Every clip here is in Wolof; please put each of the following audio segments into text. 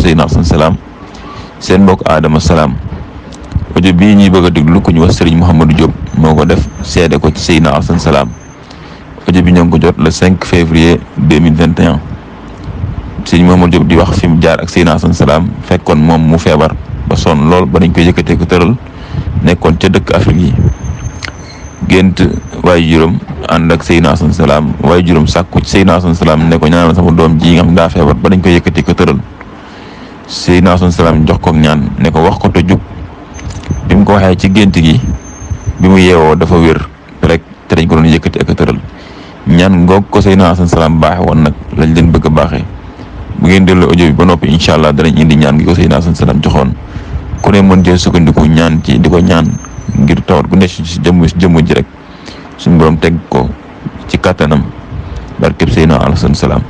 Seydina Assane Salam seen mbokk Adama Salam audio bii ñuy bëgg a déglu ku ñu wax Serigne Mouhamadou Diop moo ko def seede ko ci Seydina Assane Salam audio bi ñoo ngi ko jot le 5 février 2021 Serigne Mouhamadou Diop di wax fi mu jaar ak Seydina Assane Salam fekkoon moom mu feebar ba sonn lool ba dañ koy yëkkatee ko tëral nekkoon ca dëkk Afrique yi gént waaye juróom ànd ak Seydina Assane Salam waaye juróom sàkku ci Seydina Assane Salam ne ko ñaanal sama doom ji nga xam daa feebar ba dañ koy yëkkati ko tëral Seydina Assane Salam jox ko ñaan ne ko wax ko te jub bi mu ko waxee ci gént gi bi mu yeewoo dafa wér rek te dañ ko doon yëkkati ak tëral ñaan ngoog ko Seydina Assane Salam baaxe woon nag lañ leen bëgg a baaxee bu ngeen delloo audio bi ba noppi incha allah danañ indi ñaan gi ko Seydina Assane Salam joxoon ku ne mën cee sukkandiku ñaan ci di ko ñaan ngir tawat gu nekk ci jëmm ji rek suñu borom teg ko ci kàttanam barkeb Seydina Assane Salam.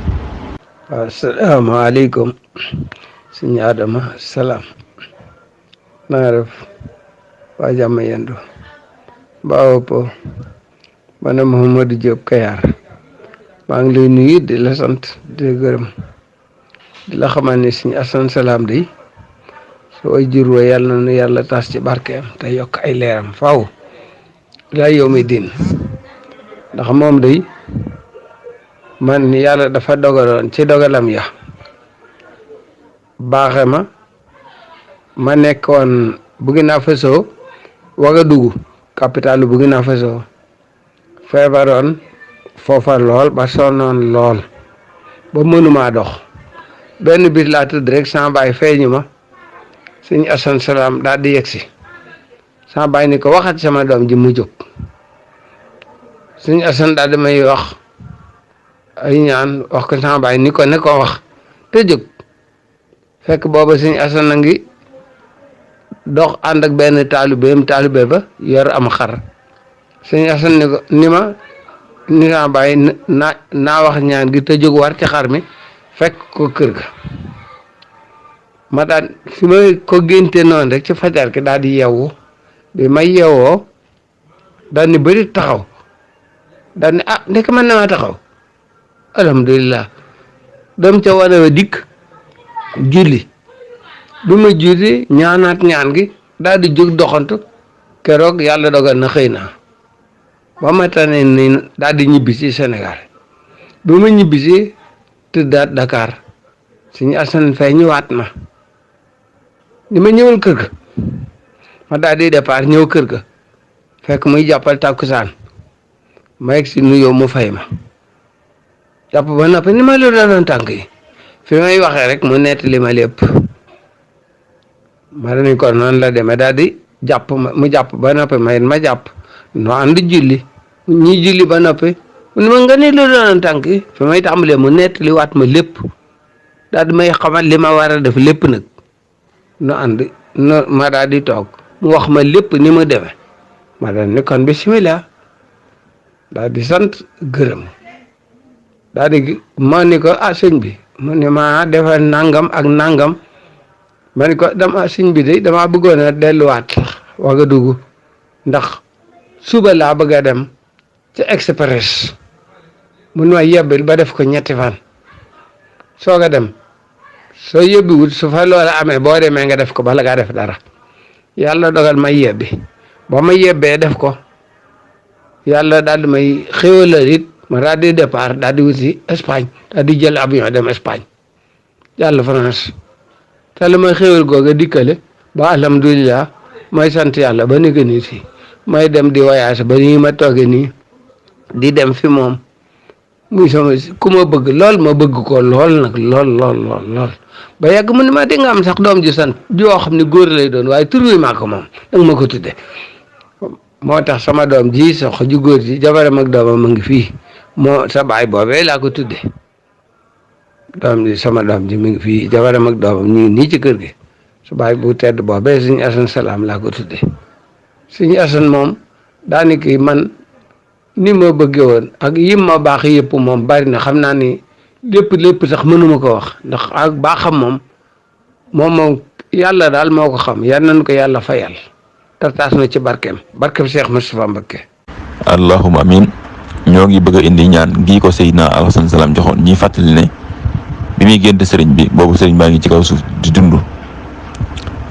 asalaamaaleykum suñu Adama Salam na nga def waa jàmm yendu baawo po man Mouhamadou Diop Kayar maa ngi lay nuyu di la sant di la gërëm di la xamal ne suñu Assane Salam day soo ay jur wa yàlla na nu yàlla tas ci barkeem te yokk ay leeram faaw laa yow mi din ndax moom day man yàlla dafa dogaloon ci dogalam ya baaxe ma nekkoon Burkina Faso Ouagadougou capitalu Burkina Faso feebaroon foofa lool ba sonnoon lool ba mënumaa dox benn bis laa tëdd rek sama baay feeñu ma sëñ Assane Salam daal di yegsi sama baay ni ko waxat sama doom ji mu jóg sëñ Assane daal di may wax ay ñaan wax ko sama baay ni ko ne ko wax te jóg fekk booba sëñ Assane a ngi dox ànd ak benn taalibe ba yor am xar sëñ Assane ni ko ni sama baay naa wax ñaan gi te jóg war ci xar mi fekk ko kër ga ma daan fi ma ko génte noonu rek ci fajar ki daal di yeewu bi may yeewoo daal ni bëri taxaw daal ni ndek mën na maa taxaw alhamdulilah dem ca wane wa dikk julli bi ma julli ñaanaat ñaan gi daal di jóg doxantu keroog yàlla dogal na xëy naa ba ma tane ni daal di ñibbi si Sénégal bi ma ñibbi si tëddaat Dakar suñu Assane fay ñëwaat ma ni ma ñëwal kër ga ma daal di départ ñëw kër ga fekk muy jàppal tàkkusaan ma egg si nuyoo mu fay ma jàpp ba noppi ni ma la doon tànk yi fi may waxee rek mu nettali ma lépp ma ne ko noonu la demee daal di jàpp mu jàpp ba noppi ma jàpp no ànd julli ñi julli ba noppi mu ne ma nga ne la doon tànk yi fi may tàmbalee mu nettali waat ma lépp daal di may xamal li ma war a def lépp nag no ànd no ma daal di toog mu wax ma lépp ni mu demee ma daal ni kon bismillah daal di sant gërëm daal di ma ni ko sëñ bi mu ne ma defal nangam ak nangam ma ni ko sëñ bi de damaa bëggoon a delluwaat sax Ouagadougou ndax suba laa bëgg a dem ci express mun ma yebbil ba def ko ñetti fan soog a dem soo yebbiwut su fa loola amee boo demee nga def ko bala ngaa def dara yàlla dogal may yebbi ba ma yebbee def ko yàlla daal di may xéwalal it ma daal di départ daal di wuti Espagne daal di jël avion dem Espagne yàlla France te la may xéwal googa dikkale ba alhamdulilah may sant yàlla ba ni nii si may dem di voyage ba nii ma toogee nii di dem fi moom muy sama ku ma bëgg lool ma bëgg ko lool nag lool ba yàgg mu ne ma di nga am sax doom ji sant joo xam ne góor lay doon waaye tur wi maa ko moom danga ma ko tudde moo tax sama doom ji sox ju góor ji jabaram ak doomam a ngi fii moo sa baay boobee laa ko tudde sama doom ji mi ngi fii jabaram ak doomam ñu ngi nii ci kër gi sa baay bu tedd boobee suñu Assane Salam laa ko tudde suñu Assane moom daanaka man ni ma bëggee woon ak yim ma baax yëpp moom bari na xam naa ni lépp sax mënuma ko wax ndax ak baaxam moom yàlla daal moo ko xam yal nañu ko yàlla fayal te taas na ci barkeem Cheikh Moustapha Mbacké. allahumma amin ñoo ngi bëgg a indi ñaan gii ko Seydina Assane Salam joxoon ñi fàttali ne bi muy génte sëriñ bi boobu sëriñ baa ngi ci kaw suuf di dund.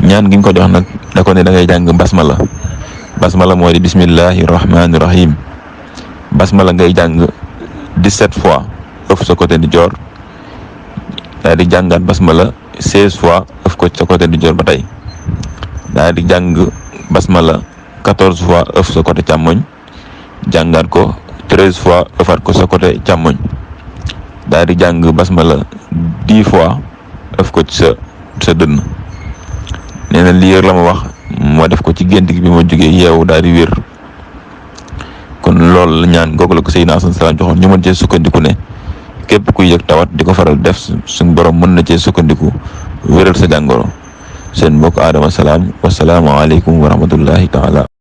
ñaan gi mu ko jox nag da ko ne da ngay jàng basmala mooy di bismillahi rahmaani rahim. basmala ngay jàng 17 fois ëf sa côté di joor daal di jàngaat basmala 16 fois ëf ko sa côté di joor ba tey daal di jàng basmala 14 fois ëf sa côté càmmoñ jàngaat ko 13 fois ëfaat ko sa côté càmmoñ daal di jàng basmala 10 fois ëf ko ci sa dënn. nee na lii la ma wax moo def ko ci gént gi bi ma jógee yeewu daal di wér. kon loolu la ñaan googu la ko Seydina Asan Salaam joxoon ñu mën cee sukkandiku ne képp kuy yëg tawat di ko faral def suñ borom mën na cee sukkandiku wéral sa jàngoro. seen mbokk Adama Salaam wasalaamu aleykum wa rahmatullahi taala